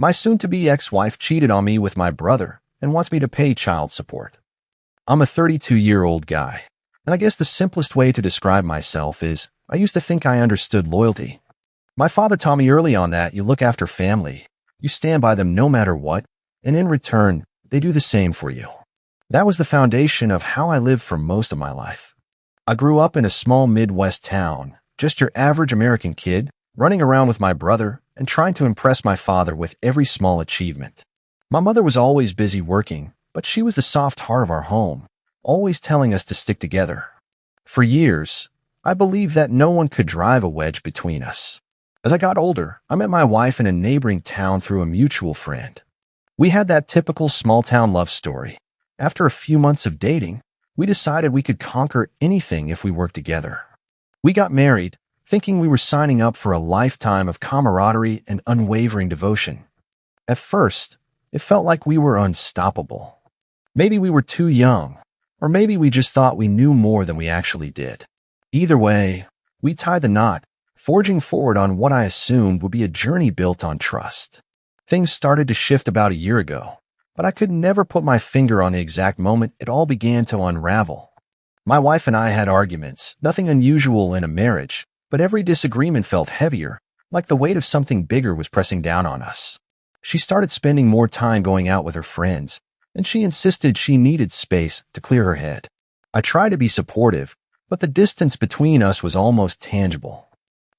My soon-to-be ex-wife cheated on me with my brother and wants me to pay child support. I'm a 32-year-old guy, and I guess the simplest way to describe myself is I used to think I understood loyalty. My father taught me early on that you look after family, you stand by them no matter what, and in return, they do the same for you. That was the foundation of how I lived for most of my life. I grew up in a small Midwest town, just your average American kid, running around with my brother and trying to impress my father with every small achievement. My mother was always busy working, but she was the soft heart of our home, always telling us to stick together. For years, I believed that no one could drive a wedge between us. As I got older, I met my wife in a neighboring town through a mutual friend. We had that typical small-town love story. After a few months of dating, we decided we could conquer anything if we worked together. We got married, thinking we were signing up for a lifetime of camaraderie and unwavering devotion. At first, it felt like we were unstoppable. Maybe we were too young, or maybe we just thought we knew more than we actually did. Either way, we tied the knot, forging forward on what I assumed would be a journey built on trust. Things started to shift about a year ago, but I could never put my finger on the exact moment it all began to unravel. My wife and I had arguments, nothing unusual in a marriage, but every disagreement felt heavier, like the weight of something bigger was pressing down on us. She started spending more time going out with her friends, and she insisted she needed space to clear her head. I tried to be supportive, but the distance between us was almost tangible.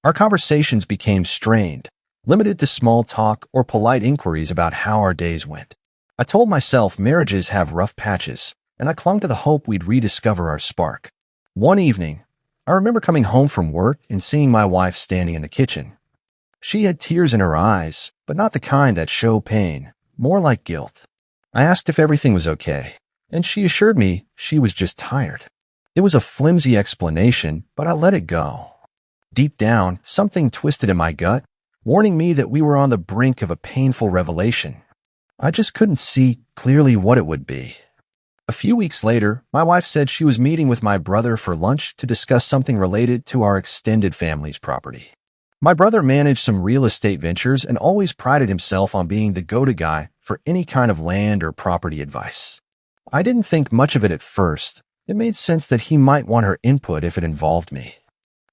Our conversations became strained, limited to small talk or polite inquiries about how our days went. I told myself marriages have rough patches, and I clung to the hope we'd rediscover our spark. One evening, I remember coming home from work and seeing my wife standing in the kitchen. She had tears in her eyes, but not the kind that show pain, more like guilt. I asked if everything was okay, and she assured me she was just tired. It was a flimsy explanation, but I let it go. Deep down, something twisted in my gut, warning me that we were on the brink of a painful revelation. I just couldn't see clearly what it would be. A few weeks later, my wife said she was meeting with my brother for lunch to discuss something related to our extended family's property. My brother managed some real estate ventures and always prided himself on being the go-to guy for any kind of land or property advice. I didn't think much of it at first. It made sense that he might want her input if it involved me.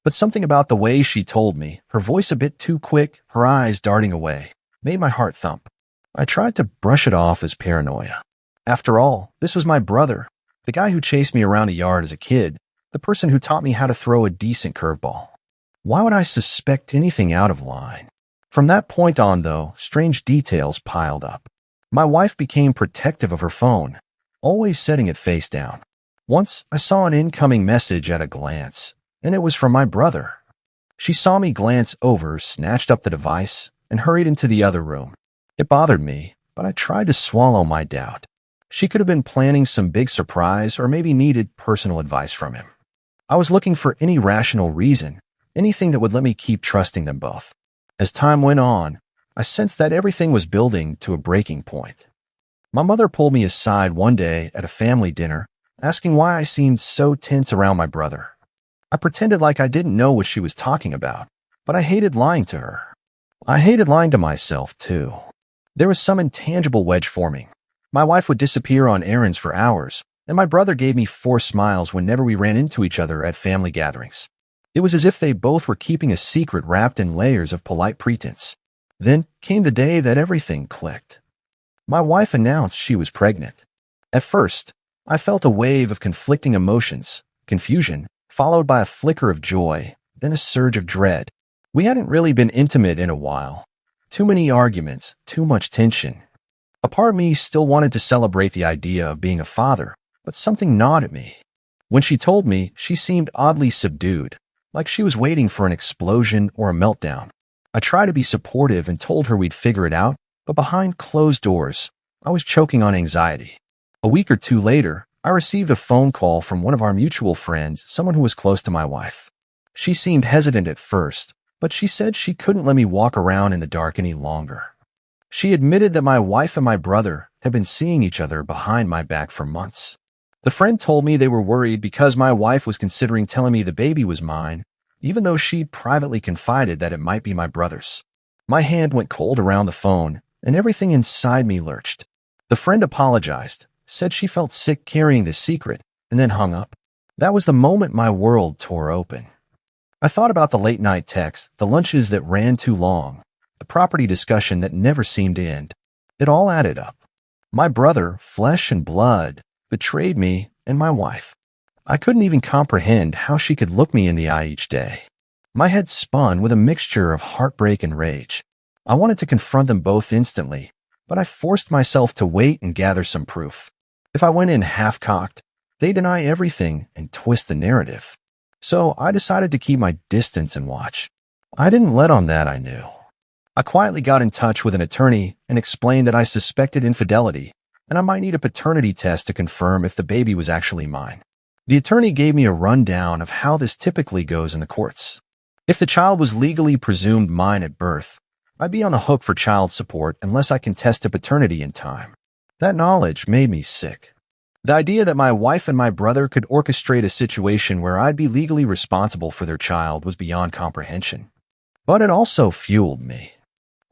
But something about the way she told me, her voice a bit too quick, her eyes darting away, made my heart thump. I tried to brush it off as paranoia. After all, this was my brother, the guy who chased me around a yard as a kid, the person who taught me how to throw a decent curveball. Why would I suspect anything out of line? From that point on, though, strange details piled up. My wife became protective of her phone, always setting it face down. Once, I saw an incoming message at a glance, and it was from my brother. She saw me glance over, snatched up the device, and hurried into the other room. It bothered me, but I tried to swallow my doubt. She could have been planning some big surprise or maybe needed personal advice from him. I was looking for any rational reason, anything that would let me keep trusting them both. As time went on, I sensed that everything was building to a breaking point. My mother pulled me aside one day at a family dinner, asking why I seemed so tense around my brother. I pretended like I didn't know what she was talking about, but I hated lying to her. I hated lying to myself, too. There was some intangible wedge forming. My wife would disappear on errands for hours, and my brother gave me forced smiles whenever we ran into each other at family gatherings. It was as if they both were keeping a secret wrapped in layers of polite pretense. Then came the day that everything clicked. My wife announced she was pregnant. At first, I felt a wave of conflicting emotions, confusion, followed by a flicker of joy, then a surge of dread. We hadn't really been intimate in a while. Too many arguments, too much tension. A part of me still wanted to celebrate the idea of being a father, but something gnawed at me. When she told me, she seemed oddly subdued, like she was waiting for an explosion or a meltdown. I tried to be supportive and told her we'd figure it out, but behind closed doors, I was choking on anxiety. A week or two later, I received a phone call from one of our mutual friends, someone who was close to my wife. She seemed hesitant at first, but she said she couldn't let me walk around in the dark any longer. She admitted that my wife and my brother had been seeing each other behind my back for months. The friend told me they were worried because my wife was considering telling me the baby was mine, even though she'd privately confided that it might be my brother's. My hand went cold around the phone, and everything inside me lurched. The friend apologized, said she felt sick carrying the secret, and then hung up. That was the moment my world tore open. I thought about the late-night texts, the lunches that ran too long, the property discussion that never seemed to end. It all added up. My brother, flesh and blood, betrayed me and my wife. I couldn't even comprehend how she could look me in the eye each day. My head spun with a mixture of heartbreak and rage. I wanted to confront them both instantly, but I forced myself to wait and gather some proof. If I went in half-cocked, they deny everything and twist the narrative. So I decided to keep my distance and watch. I didn't let on that, I knew. I quietly got in touch with an attorney and explained that I suspected infidelity, and I might need a paternity test to confirm if the baby was actually mine. The attorney gave me a rundown of how this typically goes in the courts. If the child was legally presumed mine at birth, I'd be on the hook for child support unless I contested paternity in time. That knowledge made me sick. The idea that my wife and my brother could orchestrate a situation where I'd be legally responsible for their child was beyond comprehension. But it also fueled me.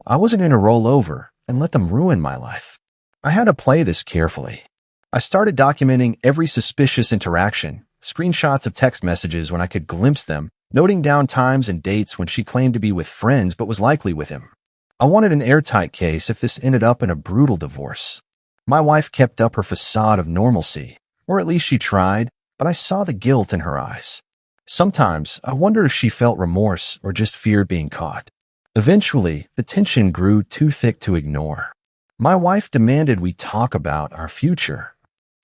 I wasn't going to roll over and let them ruin my life. I had to play this carefully. I started documenting every suspicious interaction, screenshots of text messages when I could glimpse them, noting down times and dates when she claimed to be with friends but was likely with him. I wanted an airtight case if this ended up in a brutal divorce. My wife kept up her facade of normalcy, or at least she tried, but I saw the guilt in her eyes. Sometimes I wondered if she felt remorse or just feared being caught. Eventually, the tension grew too thick to ignore. My wife demanded we talk about our future.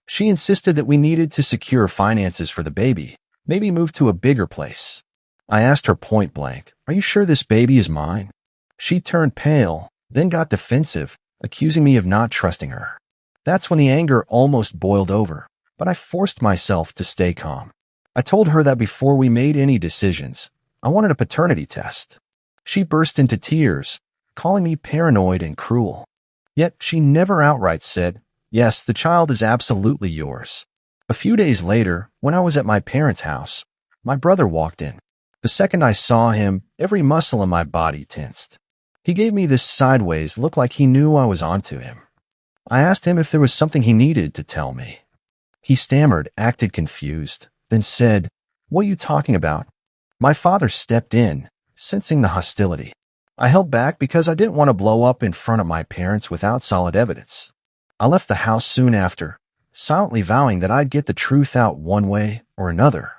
She insisted that we needed to secure finances for the baby, maybe move to a bigger place. I asked her point blank, "Are you sure this baby is mine?" She turned pale, then got defensive, accusing me of not trusting her. That's when the anger almost boiled over, but I forced myself to stay calm. I told her that before we made any decisions, I wanted a paternity test. She burst into tears, calling me paranoid and cruel. Yet she never outright said, "Yes, the child is absolutely yours." A few days later, when I was at my parents' house, my brother walked in. The second I saw him, every muscle in my body tensed. He gave me this sideways look like he knew I was onto him. I asked him if there was something he needed to tell me. He stammered, acted confused, then said, "What are you talking about?" My father stepped in, sensing the hostility. I held back because I didn't want to blow up in front of my parents without solid evidence. I left the house soon after, silently vowing that I'd get the truth out one way or another.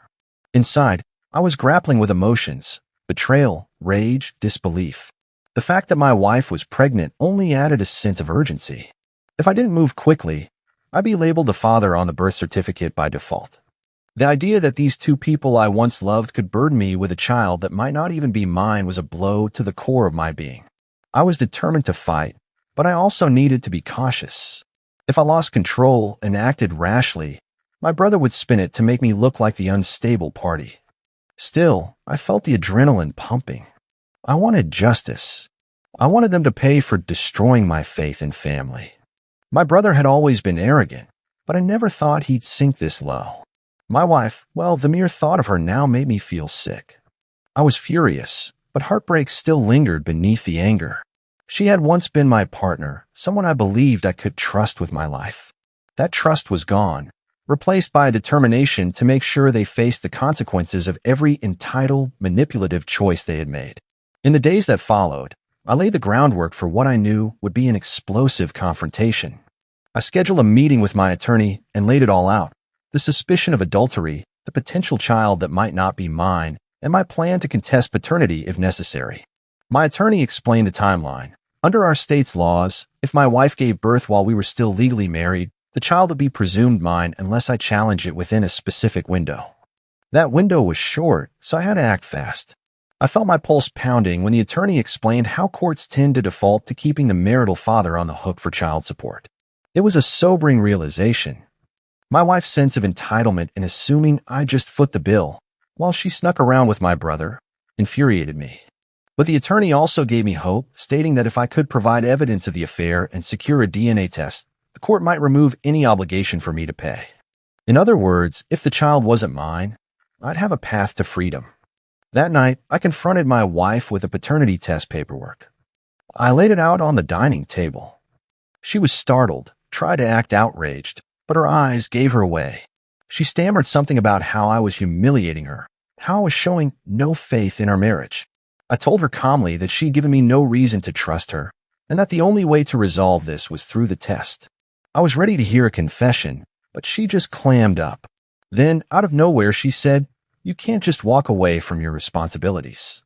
Inside, I was grappling with emotions, betrayal, rage, disbelief. The fact that my wife was pregnant only added a sense of urgency. If I didn't move quickly, I'd be labeled the father on the birth certificate by default. The idea that these two people I once loved could burden me with a child that might not even be mine was a blow to the core of my being. I was determined to fight, but I also needed to be cautious. If I lost control and acted rashly, my brother would spin it to make me look like the unstable party. Still, I felt the adrenaline pumping. I wanted justice. I wanted them to pay for destroying my faith and family. My brother had always been arrogant, but I never thought he'd sink this low. My wife, well, the mere thought of her now made me feel sick. I was furious, but heartbreak still lingered beneath the anger. She had once been my partner, someone I believed I could trust with my life. That trust was gone, replaced by a determination to make sure they faced the consequences of every entitled, manipulative choice they had made. In the days that followed, I laid the groundwork for what I knew would be an explosive confrontation. I scheduled a meeting with my attorney and laid it all out. The suspicion of adultery, the potential child that might not be mine, and my plan to contest paternity if necessary. My attorney explained the timeline. Under our state's laws, if my wife gave birth while we were still legally married, the child would be presumed mine unless I challenged it within a specific window. That window was short, so I had to act fast. I felt my pulse pounding when the attorney explained how courts tend to default to keeping the marital father on the hook for child support. It was a sobering realization. My wife's sense of entitlement in assuming I just foot the bill, while she snuck around with my brother, infuriated me. But the attorney also gave me hope, stating that if I could provide evidence of the affair and secure a DNA test, the court might remove any obligation for me to pay. In other words, if the child wasn't mine, I'd have a path to freedom. That night, I confronted my wife with the paternity test paperwork. I laid it out on the dining table. She was startled, tried to act outraged, but her eyes gave her away. She stammered something about how I was humiliating her, how I was showing no faith in our marriage. I told her calmly that she'd given me no reason to trust her, and that the only way to resolve this was through the test. I was ready to hear a confession, but she just clammed up. Then, out of nowhere, she said, "You can't just walk away from your responsibilities.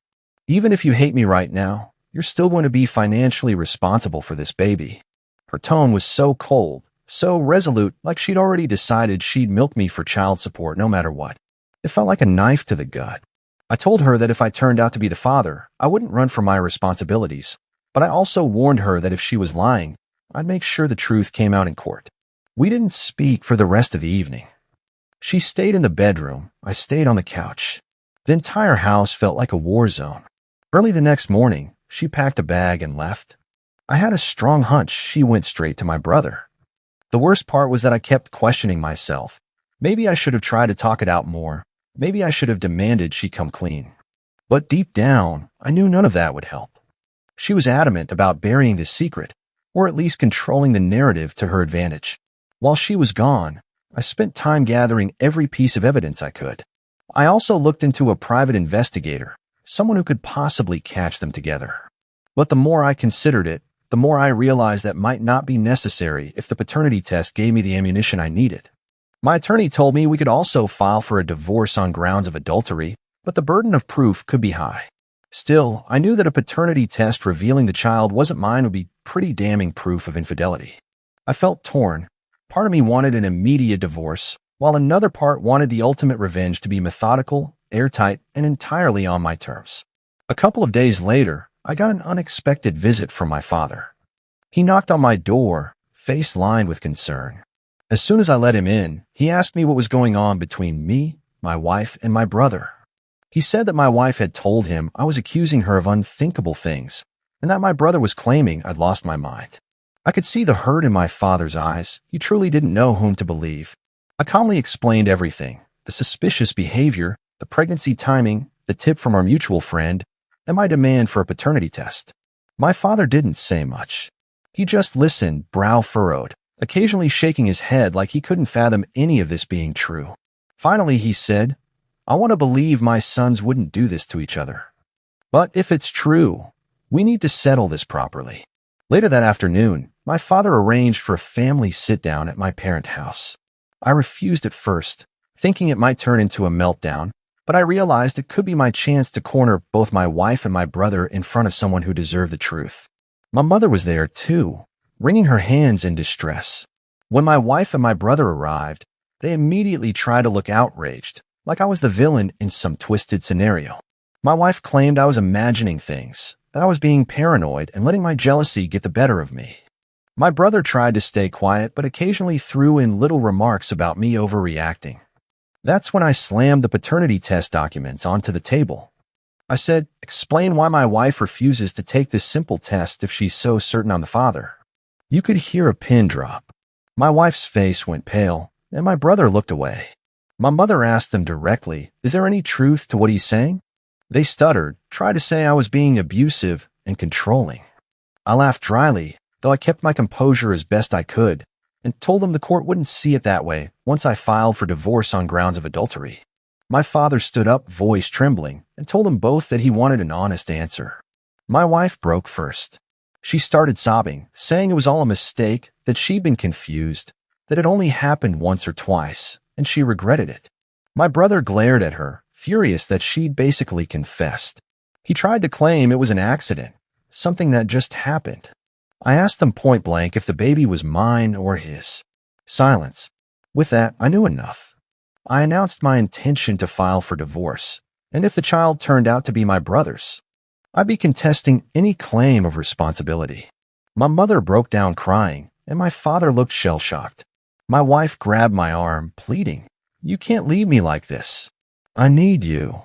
Even if you hate me right now, you're still going to be financially responsible for this baby." Her tone was so cold, so resolute, like she'd already decided she'd milk me for child support no matter what. It felt like a knife to the gut. I told her that if I turned out to be the father, I wouldn't run from my responsibilities, but I also warned her that if she was lying, I'd make sure the truth came out in court. We didn't speak for the rest of the evening. She stayed in the bedroom. I stayed on the couch. The entire house felt like a war zone. Early the next morning, she packed a bag and left. I had a strong hunch she went straight to my brother. The worst part was that I kept questioning myself. Maybe I should have tried to talk it out more. Maybe I should have demanded she come clean. But deep down, I knew none of that would help. She was adamant about burying the secret, or at least controlling the narrative to her advantage. While she was gone, I spent time gathering every piece of evidence I could. I also looked into a private investigator, someone who could possibly catch them together. But the more I considered it, the more I realized that might not be necessary if the paternity test gave me the ammunition I needed. My attorney told me we could also file for a divorce on grounds of adultery, but the burden of proof could be high. Still, I knew that a paternity test revealing the child wasn't mine would be pretty damning proof of infidelity. I felt torn. Part of me wanted an immediate divorce, while another part wanted the ultimate revenge to be methodical, airtight, and entirely on my terms. A couple of days later, I got an unexpected visit from my father. He knocked on my door, face lined with concern. As soon as I let him in, he asked me what was going on between me, my wife, and my brother. He said that my wife had told him I was accusing her of unthinkable things, and that my brother was claiming I'd lost my mind. I could see the hurt in my father's eyes. He truly didn't know whom to believe. I calmly explained everything: the suspicious behavior, the pregnancy timing, the tip from our mutual friend, and my demand for a paternity test. My father didn't say much. He just listened, brow furrowed, occasionally shaking his head like he couldn't fathom any of this being true. Finally, he said, "I want to believe my sons wouldn't do this to each other. But if it's true, we need to settle this properly." Later that afternoon, my father arranged for a family sit-down at my parent house. I refused at first, thinking it might turn into a meltdown, but I realized it could be my chance to corner both my wife and my brother in front of someone who deserved the truth. My mother was there, too, wringing her hands in distress. When my wife and my brother arrived, they immediately tried to look outraged, like I was the villain in some twisted scenario. My wife claimed I was imagining things, that I was being paranoid and letting my jealousy get the better of me. My brother tried to stay quiet, but occasionally threw in little remarks about me overreacting. That's when I slammed the paternity test documents onto the table. I said, "Explain why my wife refuses to take this simple test if she's so certain I'm the father." You could hear a pin drop. My wife's face went pale, and my brother looked away. My mother asked them directly, "Is there any truth to what he's saying?" They stuttered, tried to say I was being abusive and controlling. I laughed dryly, though I kept my composure as best I could, and told them the court wouldn't see it that way once I filed for divorce on grounds of adultery. My father stood up, voice trembling, and told them both that he wanted an honest answer. My wife broke first. She started sobbing, saying it was all a mistake, that she'd been confused, that it only happened once or twice, and she regretted it. My brother glared at her, furious that she'd basically confessed. He tried to claim it was an accident, something that just happened. I asked them point blank if the baby was mine or his. Silence. With that, I knew enough. I announced my intention to file for divorce, and if the child turned out to be my brother's, I'd be contesting any claim of responsibility. My mother broke down crying, and my father looked shell-shocked. My wife grabbed my arm, pleading, "You can't leave me like this. I need you."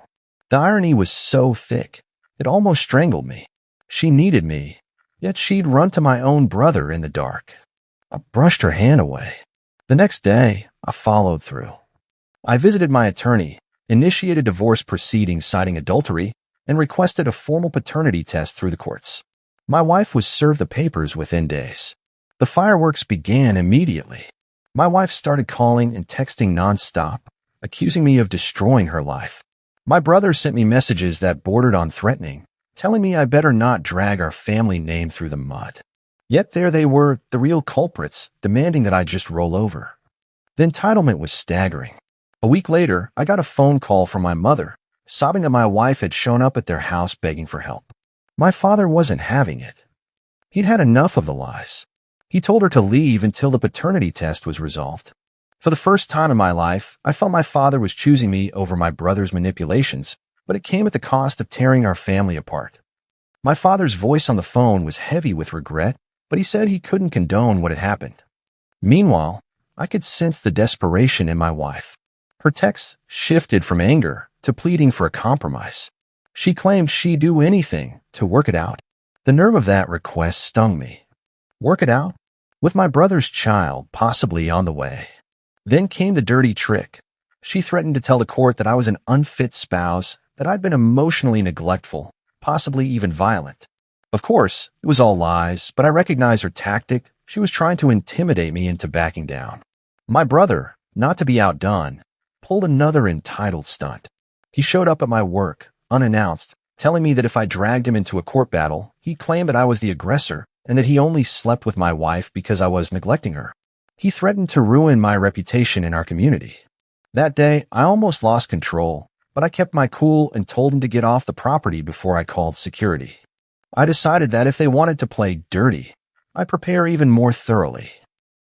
The irony was so thick, it almost strangled me. She needed me, yet she'd run to my own brother in the dark. I brushed her hand away. The next day, I followed through. I visited my attorney, initiated divorce proceedings citing adultery, and requested a formal paternity test through the courts. My wife was served the papers within days. The fireworks began immediately. My wife started calling and texting nonstop, accusing me of destroying her life. My brother sent me messages that bordered on threatening, telling me I better not drag our family name through the mud. Yet there they were, the real culprits, demanding that I just roll over. The entitlement was staggering. A week later, I got a phone call from my mother, sobbing that my wife had shown up at their house begging for help. My father wasn't having it. He'd had enough of the lies. He told her to leave until the paternity test was resolved. For the first time in my life, I felt my father was choosing me over my brother's manipulations, but it came at the cost of tearing our family apart. My father's voice on the phone was heavy with regret, but he said he couldn't condone what had happened. Meanwhile, I could sense the desperation in my wife. Her texts shifted from anger to pleading for a compromise. She claimed she'd do anything to work it out. The nerve of that request stung me. Work it out? With my brother's child possibly on the way. Then came the dirty trick. She threatened to tell the court that I was an unfit spouse, that I'd been emotionally neglectful, possibly even violent. Of course, it was all lies, but I recognized her tactic. She was trying to intimidate me into backing down. My brother, not to be outdone, pulled another entitled stunt. He showed up at my work, unannounced, telling me that if I dragged him into a court battle, he'd claim that I was the aggressor and that he only slept with my wife because I was neglecting her. He threatened to ruin my reputation in our community. That day, I almost lost control, but I kept my cool and told him to get off the property before I called security. I decided that if they wanted to play dirty, I'd prepare even more thoroughly.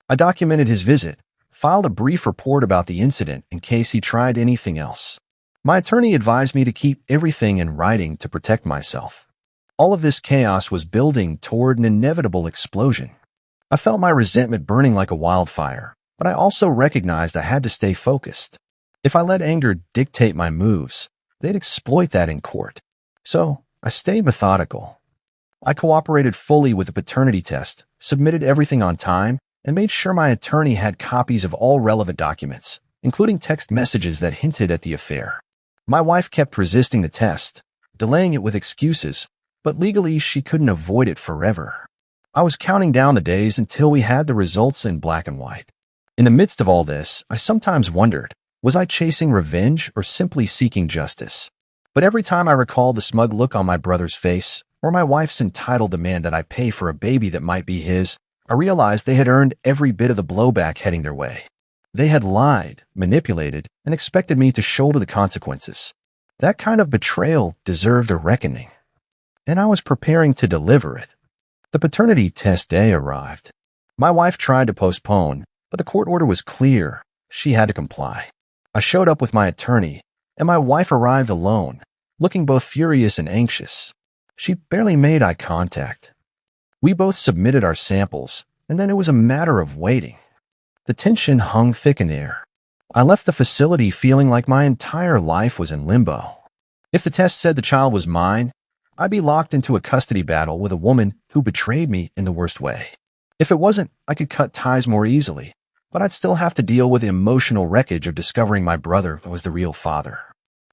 I documented his visit, filed a brief report about the incident in case he tried anything else. My attorney advised me to keep everything in writing to protect myself. All of this chaos was building toward an inevitable explosion. I felt my resentment burning like a wildfire, but I also recognized I had to stay focused. If I let anger dictate my moves, they'd exploit that in court. So I stayed methodical. I cooperated fully with the paternity test, submitted everything on time, and made sure my attorney had copies of all relevant documents, including text messages that hinted at the affair. My wife kept resisting the test, delaying it with excuses, but legally she couldn't avoid it forever. I was counting down the days until we had the results in black and white. In the midst of all this, I sometimes wondered, was I chasing revenge or simply seeking justice? But every time I recalled the smug look on my brother's face, or my wife's entitled demand that I pay for a baby that might be his, I realized they had earned every bit of the blowback heading their way. They had lied, manipulated, and expected me to shoulder the consequences. That kind of betrayal deserved a reckoning, and I was preparing to deliver it. The paternity test day arrived. My wife tried to postpone, but the court order was clear. She had to comply. I showed up with my attorney, and my wife arrived alone, looking both furious and anxious. She barely made eye contact. We both submitted our samples, and then it was a matter of waiting. The tension hung thick in the air. I left the facility feeling like my entire life was in limbo. If the test said the child was mine, I'd be locked into a custody battle with a woman who betrayed me in the worst way. If it wasn't, I could cut ties more easily, but I'd still have to deal with the emotional wreckage of discovering my brother was the real father.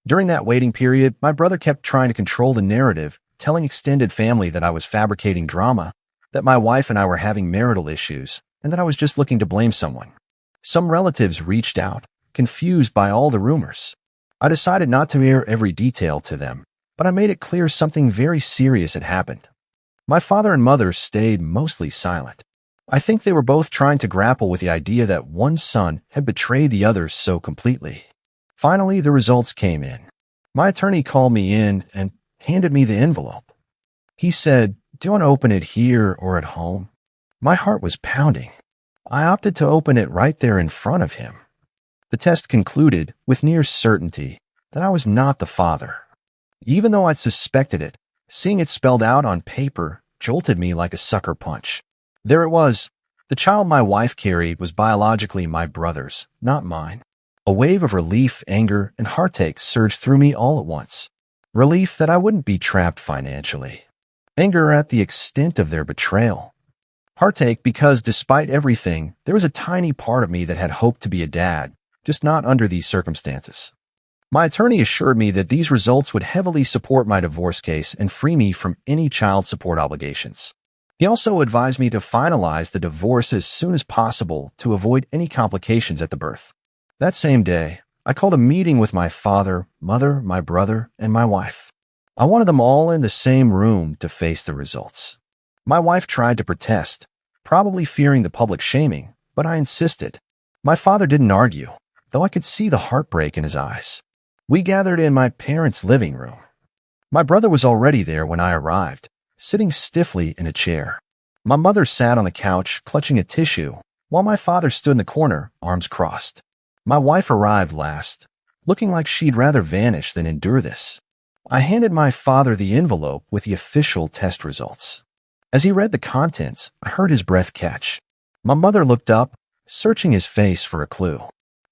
During that waiting period, my brother kept trying to control the narrative, telling extended family that I was fabricating drama, that my wife and I were having marital issues, and that I was just looking to blame someone. Some relatives reached out, confused by all the rumors. I decided not to air every detail to them, but I made it clear something very serious had happened. My father and mother stayed mostly silent. I think they were both trying to grapple with the idea that one son had betrayed the other so completely. Finally, the results came in. My attorney called me in and handed me the envelope. He said, "Do you want to open it here or at home?" My heart was pounding. I opted to open it right there in front of him. The test concluded, with near certainty, that I was not the father. Even though I'd suspected it, seeing it spelled out on paper jolted me like a sucker punch. There it was. The child my wife carried was biologically my brother's, not mine. A wave of relief, anger, and heartache surged through me all at once. Relief that I wouldn't be trapped financially. Anger at the extent of their betrayal. Heartache because, despite everything, there was a tiny part of me that had hoped to be a dad, just not under these circumstances. My attorney assured me that these results would heavily support my divorce case and free me from any child support obligations. He also advised me to finalize the divorce as soon as possible to avoid any complications at the birth. That same day, I called a meeting with my father, mother, my brother, and my wife. I wanted them all in the same room to face the results. My wife tried to protest, probably fearing the public shaming, but I insisted. My father didn't argue, though I could see the heartbreak in his eyes. We gathered in my parents' living room. My brother was already there when I arrived, sitting stiffly in a chair. My mother sat on the couch, clutching a tissue, while my father stood in the corner, arms crossed. My wife arrived last, looking like she'd rather vanish than endure this. I handed my father the envelope with the official test results. As he read the contents, I heard his breath catch. My mother looked up, searching his face for a clue.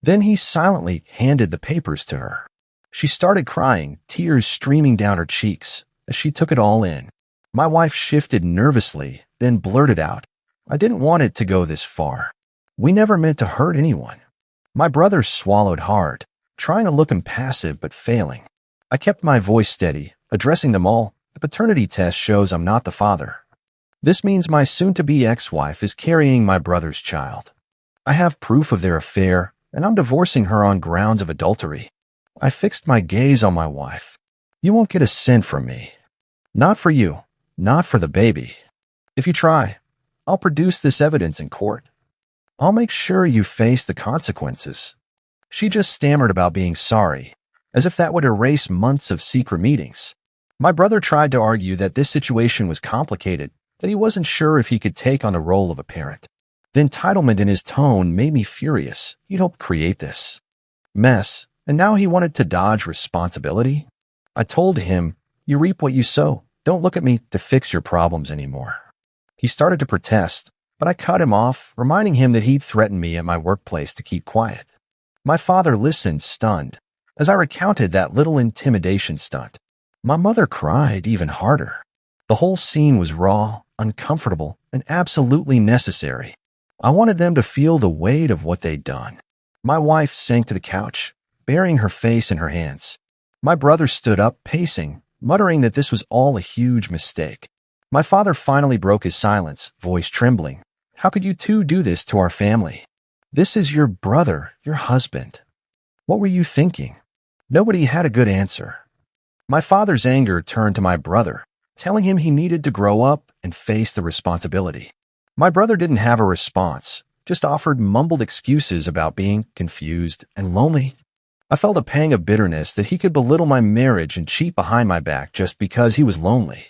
Then he silently handed the papers to her. She started crying, tears streaming down her cheeks as she took it all in. My wife shifted nervously, then blurted out, "I didn't want it to go this far. We never meant to hurt anyone." My brother swallowed hard, trying to look impassive but failing. I kept my voice steady, addressing them all. "The paternity test shows I'm not the father. This means my soon-to-be ex-wife is carrying my brother's child. I have proof of their affair, and I'm divorcing her on grounds of adultery." I fixed my gaze on my wife. "You won't get a cent from me. Not for you, not for the baby. If you try, I'll produce this evidence in court. I'll make sure you face the consequences." She just stammered about being sorry, as if that would erase months of secret meetings. My brother tried to argue that this situation was complicated, that he wasn't sure if he could take on the role of a parent. The entitlement in his tone made me furious. He'd helped create this mess, and now he wanted to dodge responsibility? I told him, "You reap what you sow. Don't look at me to fix your problems anymore." He started to protest, but I cut him off, reminding him that he'd threatened me at my workplace to keep quiet. My father listened, stunned, as I recounted that little intimidation stunt. My mother cried even harder. The whole scene was raw, uncomfortable, and absolutely necessary. I wanted them to feel the weight of what they'd done. My wife sank to the couch, burying her face in her hands. My brother stood up, pacing, muttering that this was all a huge mistake. My father finally broke his silence, voice trembling. "How could you two do this to our family? This is your brother, your husband. What were you thinking?" Nobody had a good answer. My father's anger turned to my brother, telling him he needed to grow up and face the responsibility. My brother didn't have a response, just offered mumbled excuses about being confused and lonely. I felt a pang of bitterness that he could belittle my marriage and cheat behind my back just because he was lonely.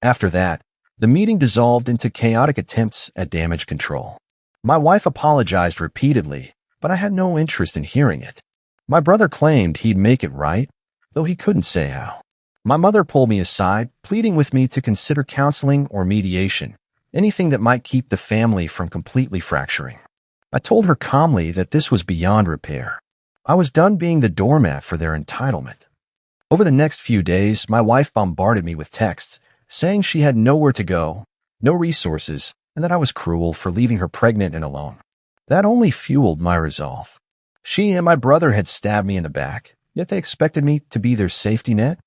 After that, the meeting dissolved into chaotic attempts at damage control. My wife apologized repeatedly, but I had no interest in hearing it. My brother claimed he'd make it right, though he couldn't say how. My mother pulled me aside, pleading with me to consider counseling or mediation, anything that might keep the family from completely fracturing. I told her calmly that this was beyond repair. I was done being the doormat for their entitlement. Over the next few days, my wife bombarded me with texts, saying she had nowhere to go, no resources, and that I was cruel for leaving her pregnant and alone. That only fueled my resolve. She and my brother had stabbed me in the back, yet they expected me to be their safety net?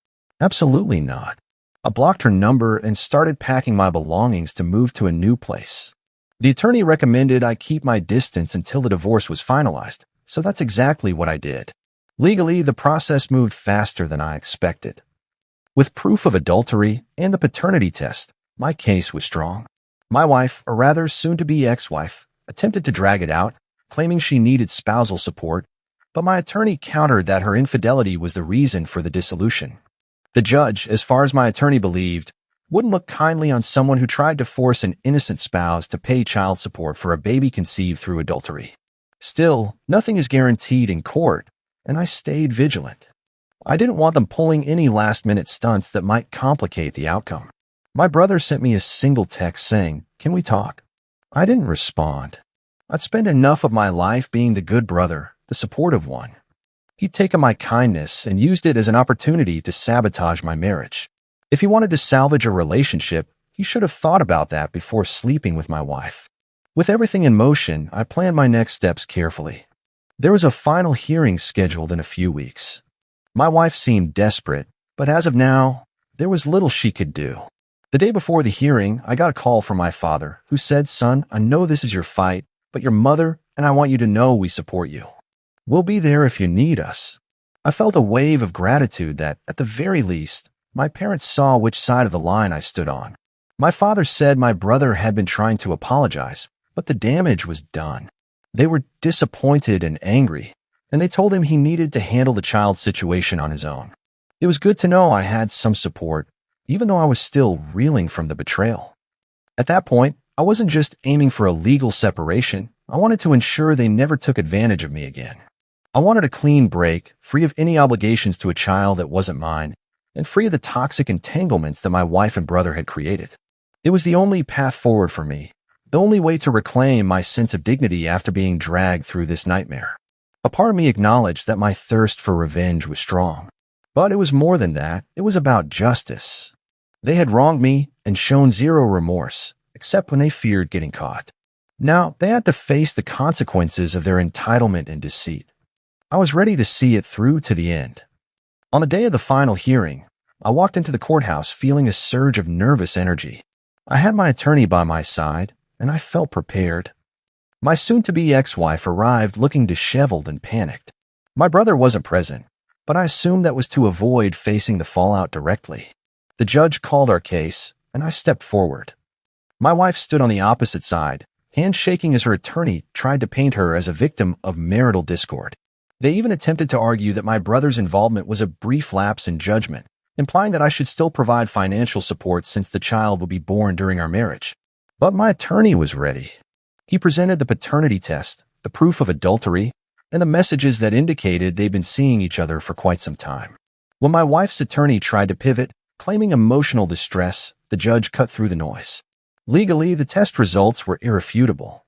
Absolutely not. I blocked her number and started packing my belongings to move to a new place. The attorney recommended I keep my distance until the divorce was finalized, so that's exactly what I did. Legally, the process moved faster than I expected. With proof of adultery and the paternity test, my case was strong. My wife, or rather soon-to-be ex-wife, attempted to drag it out, claiming she needed spousal support, but my attorney countered that her infidelity was the reason for the dissolution. The judge, as far as my attorney believed, wouldn't look kindly on someone who tried to force an innocent spouse to pay child support for a baby conceived through adultery. Still, nothing is guaranteed in court, and I stayed vigilant. I didn't want them pulling any last-minute stunts that might complicate the outcome. My brother sent me a single text saying, "Can we talk?" I didn't respond. I'd spent enough of my life being the good brother, the supportive one. He'd taken my kindness and used it as an opportunity to sabotage my marriage. If he wanted to salvage a relationship, he should have thought about that before sleeping with my wife. With everything in motion, I planned my next steps carefully. There was a final hearing scheduled in a few weeks. My wife seemed desperate, but as of now, there was little she could do. The day before the hearing, I got a call from my father, who said, "Son, I know this is your fight, but your mother and I want you to know we support you. We'll be there if you need us." I felt a wave of gratitude that, at the very least, my parents saw which side of the line I stood on. My father said my brother had been trying to apologize, but the damage was done. They were disappointed and angry, and they told him he needed to handle the child's situation on his own. It was good to know I had some support, even though I was still reeling from the betrayal. At that point, I wasn't just aiming for a legal separation. I wanted to ensure they never took advantage of me again. I wanted a clean break, free of any obligations to a child that wasn't mine, and free of the toxic entanglements that my wife and brother had created. It was the only path forward for me, the only way to reclaim my sense of dignity after being dragged through this nightmare. A part of me acknowledged that my thirst for revenge was strong. But it was more than that. It was about justice. They had wronged me and shown zero remorse, except when they feared getting caught. Now, they had to face the consequences of their entitlement and deceit. I was ready to see it through to the end. On the day of the final hearing, I walked into the courthouse feeling a surge of nervous energy. I had my attorney by my side, and I felt prepared. My soon-to-be ex-wife arrived looking disheveled and panicked. My brother wasn't present, but I assumed that was to avoid facing the fallout directly. The judge called our case, and I stepped forward. My wife stood on the opposite side, hands shaking as her attorney tried to paint her as a victim of marital discord. They even attempted to argue that my brother's involvement was a brief lapse in judgment, implying that I should still provide financial support since the child would be born during our marriage. But my attorney was ready. He presented the paternity test, the proof of adultery, and the messages that indicated they'd been seeing each other for quite some time. When my wife's attorney tried to pivot, claiming emotional distress, the judge cut through the noise. Legally, the test results were irrefutable.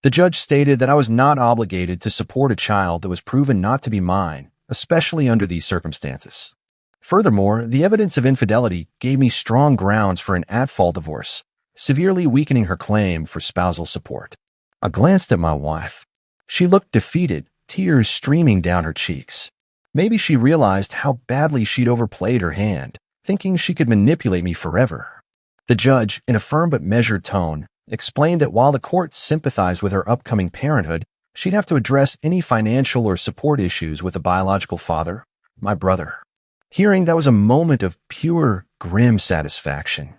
The judge stated that I was not obligated to support a child that was proven not to be mine, especially under these circumstances. Furthermore, the evidence of infidelity gave me strong grounds for an at-fault divorce, severely weakening her claim for spousal support. I glanced at my wife. She looked defeated, tears streaming down her cheeks. Maybe she realized how badly she'd overplayed her hand, thinking she could manipulate me forever. The judge, in a firm but measured tone, explained that while the court sympathized with her upcoming parenthood, she'd have to address any financial or support issues with the biological father, my brother. Hearing that was a moment of pure, grim satisfaction.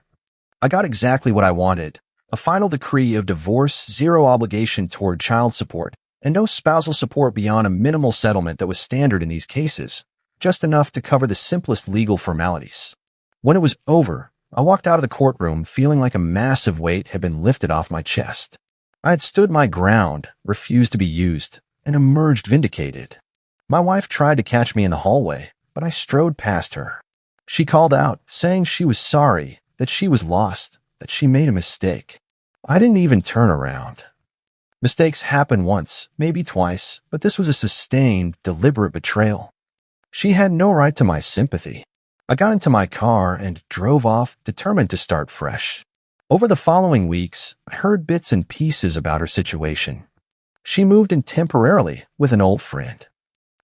I got exactly what I wanted, a final decree of divorce, zero obligation toward child support, and no spousal support beyond a minimal settlement that was standard in these cases, just enough to cover the simplest legal formalities. When it was over, I walked out of the courtroom feeling like a massive weight had been lifted off my chest. I had stood my ground, refused to be used, and emerged vindicated. My wife tried to catch me in the hallway, but I strode past her. She called out, saying she was sorry, that she was lost, that she made a mistake. I didn't even turn around. Mistakes happen once, maybe twice, but this was a sustained, deliberate betrayal. She had no right to my sympathy. I got into my car and drove off, determined to start fresh. Over the following weeks, I heard bits and pieces about her situation. She moved in temporarily with an old friend.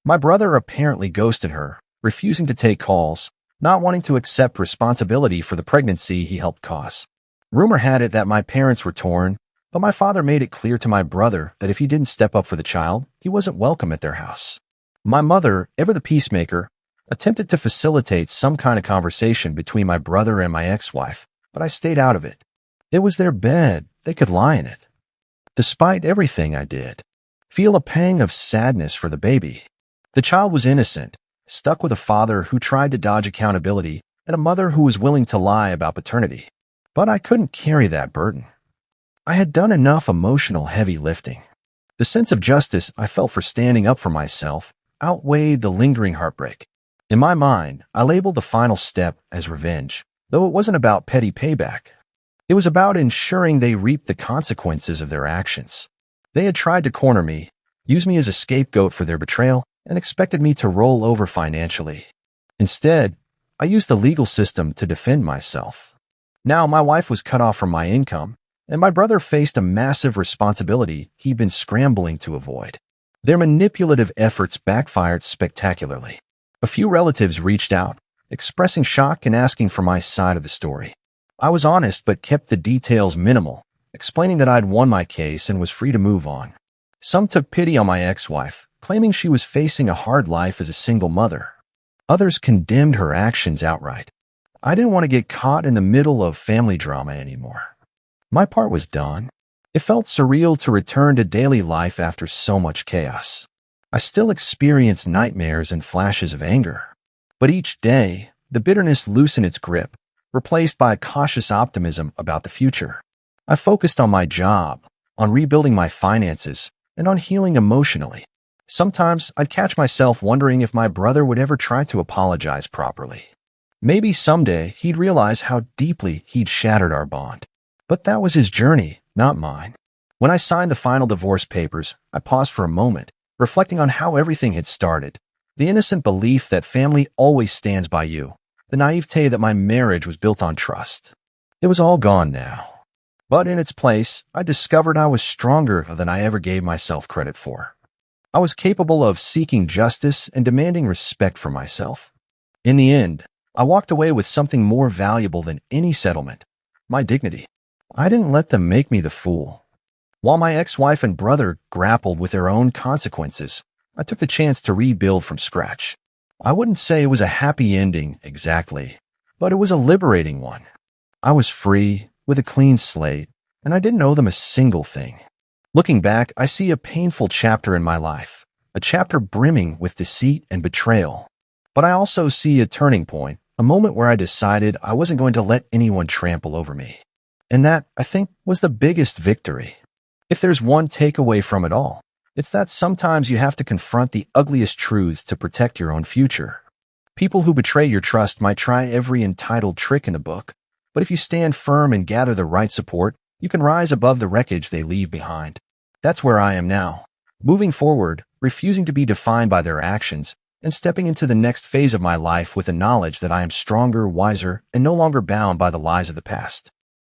My brother apparently ghosted her, refusing to take calls, not wanting to accept responsibility for the pregnancy he helped cause. Rumor had it that my parents were torn, but my father made it clear to my brother that if he didn't step up for the child, he wasn't welcome at their house. My mother, ever the peacemaker, attempted to facilitate some kind of conversation between my brother and my ex-wife, but I stayed out of it. It was their bed. They could lie in it. Despite everything I did, feel a pang of sadness for the baby. The child was innocent, stuck with a father who tried to dodge accountability and a mother who was willing to lie about paternity. But I couldn't carry that burden. I had done enough emotional heavy lifting. The sense of justice I felt for standing up for myself outweighed the lingering heartbreak. In my mind, I labeled the final step as revenge, though it wasn't about petty payback. It was about ensuring they reaped the consequences of their actions. They had tried to corner me, use me as a scapegoat for their betrayal, and expected me to roll over financially. Instead, I used the legal system to defend myself. Now my wife was cut off from my income, and my brother faced a massive responsibility he'd been scrambling to avoid. Their manipulative efforts backfired spectacularly. A few relatives reached out, expressing shock and asking for my side of the story. I was honest but kept the details minimal, explaining that I'd won my case and was free to move on. Some took pity on my ex-wife, claiming she was facing a hard life as a single mother. Others condemned her actions outright. I didn't want to get caught in the middle of family drama anymore. My part was done. It felt surreal to return to daily life after so much chaos. I still experienced nightmares and flashes of anger. But each day, the bitterness loosened its grip, replaced by a cautious optimism about the future. I focused on my job, on rebuilding my finances, and on healing emotionally. Sometimes I'd catch myself wondering if my brother would ever try to apologize properly. Maybe someday he'd realize how deeply he'd shattered our bond. But that was his journey, not mine. When I signed the final divorce papers, I paused for a moment, reflecting on how everything had started. The innocent belief that family always stands by you. The naivete that my marriage was built on trust. It was all gone now. But in its place, I discovered I was stronger than I ever gave myself credit for. I was capable of seeking justice and demanding respect for myself. In the end, I walked away with something more valuable than any settlement: my dignity. I didn't let them make me the fool. While my ex-wife and brother grappled with their own consequences, I took the chance to rebuild from scratch. I wouldn't say it was a happy ending exactly, but it was a liberating one. I was free, with a clean slate, and I didn't owe them a single thing. Looking back, I see a painful chapter in my life, a chapter brimming with deceit and betrayal. But I also see a turning point, a moment where I decided I wasn't going to let anyone trample over me. And that, I think, was the biggest victory. If there's one takeaway from it all, it's that sometimes you have to confront the ugliest truths to protect your own future. People who betray your trust might try every entitled trick in the book, but if you stand firm and gather the right support, you can rise above the wreckage they leave behind. That's where I am now, moving forward, refusing to be defined by their actions, and stepping into the next phase of my life with the knowledge that I am stronger, wiser, and no longer bound by the lies of the past.